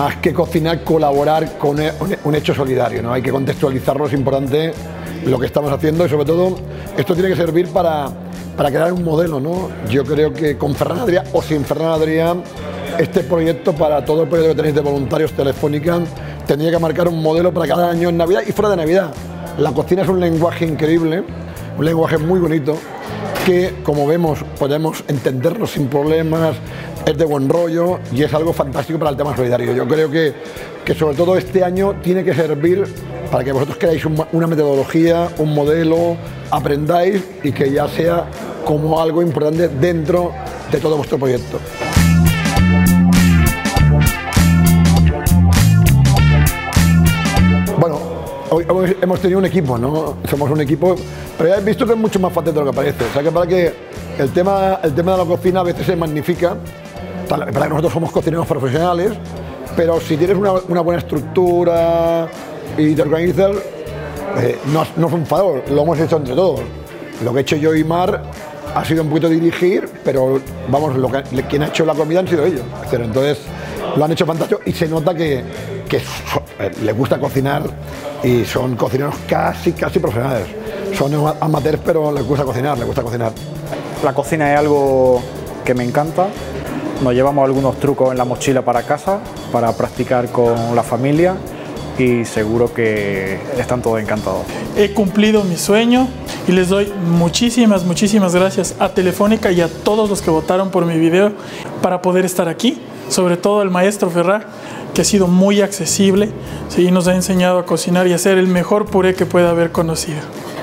más que cocinar, colaborar con un hecho solidario, ¿no? Hay que contextualizarlo, es importante lo que estamos haciendo y sobre todo esto tiene que servir para crear un modelo, ¿no? Yo creo que con Ferran Adrià o sin Ferran Adrià, este proyecto para todo el proyecto que tenéis de voluntarios Telefónica tendría que marcar un modelo para cada año en Navidad y fuera de Navidad. La cocina es un lenguaje increíble, un lenguaje muy bonito, que como vemos podemos entendernos sin problemas, es de buen rollo y es algo fantástico para el tema solidario. Yo creo que sobre todo este año tiene que servir para que vosotros creáis una metodología, un modelo, aprendáis y que ya sea como algo importante dentro de todo vuestro proyecto. Bueno, hoy hemos tenido un equipo, ¿no? Somos un equipo, pero ya habéis visto que es mucho más fácil de lo que parece. O sea que para que el tema de la cocina a veces se magnifica, para que nosotros somos cocineros profesionales, pero si tienes una buena estructura y te organizas, no es un favor, lo hemos hecho entre todos. Lo que he hecho yo y Mar ha sido un poquito dirigir, pero vamos, quien ha hecho la comida han sido ellos. Entonces lo han hecho fantástico y se nota que les gusta cocinar y son cocineros casi profesionales. Son amateurs, pero les gusta cocinar, La cocina es algo que me encanta. Nos llevamos algunos trucos en la mochila para casa, para practicar con la familia y seguro que están todos encantados. He cumplido mi sueño y les doy muchísimas gracias a Telefónica y a todos los que votaron por mi video para poder estar aquí, sobre todo al maestro Ferran, que ha sido muy accesible, ¿sí? Nos ha enseñado a cocinar y a hacer el mejor puré que pueda haber conocido.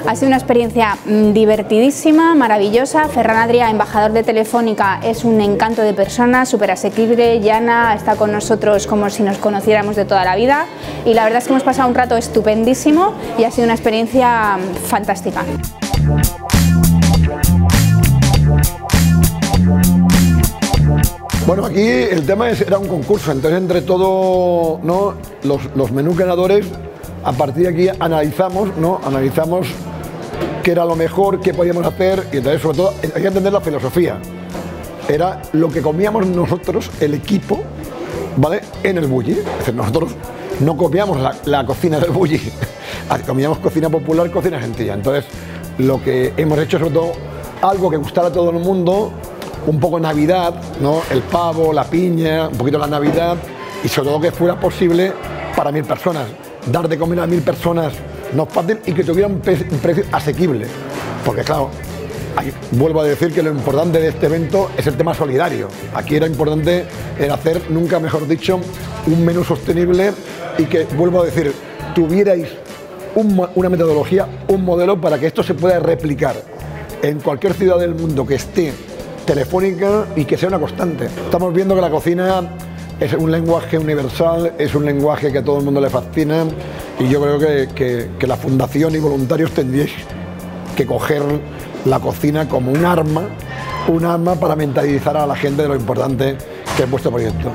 Ha sido una experiencia divertidísima, maravillosa. Ferran Adrià, embajador de Telefónica, es un encanto de persona, súper asequible, llana, está con nosotros como si nos conociéramos de toda la vida y la verdad es que hemos pasado un rato estupendísimo y ha sido una experiencia fantástica. Bueno, aquí el tema era un concurso, entonces entre todos, ¿no?, los menús ganadores, a partir de aquí analizamos qué era lo mejor, qué podíamos hacer y entonces sobre todo hay que entender la filosofía. Era lo que comíamos nosotros, el equipo, ¿vale?, en el bulli. Es decir, nosotros no copiamos la cocina del bulli, comíamos cocina popular, cocina sencilla. Entonces lo que hemos hecho sobre todo algo que gustara a todo el mundo, un poco Navidad, ¿no?, el pavo, la piña, un poquito la Navidad y sobre todo que fuera posible para 1000 personas. Dar de comer a 1000 personas no es fácil y que tuviera un precio asequible, porque claro, vuelvo a decir que lo importante de este evento es el tema solidario. Aquí era importante hacer, nunca mejor dicho, un menú sostenible y que, vuelvo a decir, tuvierais una metodología, un modelo para que esto se pueda replicar en cualquier ciudad del mundo que esté Telefónica y que sea una constante. Estamos viendo que la cocina es un lenguaje universal, es un lenguaje que a todo el mundo le fascina y yo creo que la Fundación y voluntarios tendríais que coger la cocina como un arma para mentalizar a la gente de lo importante que es vuestro proyecto.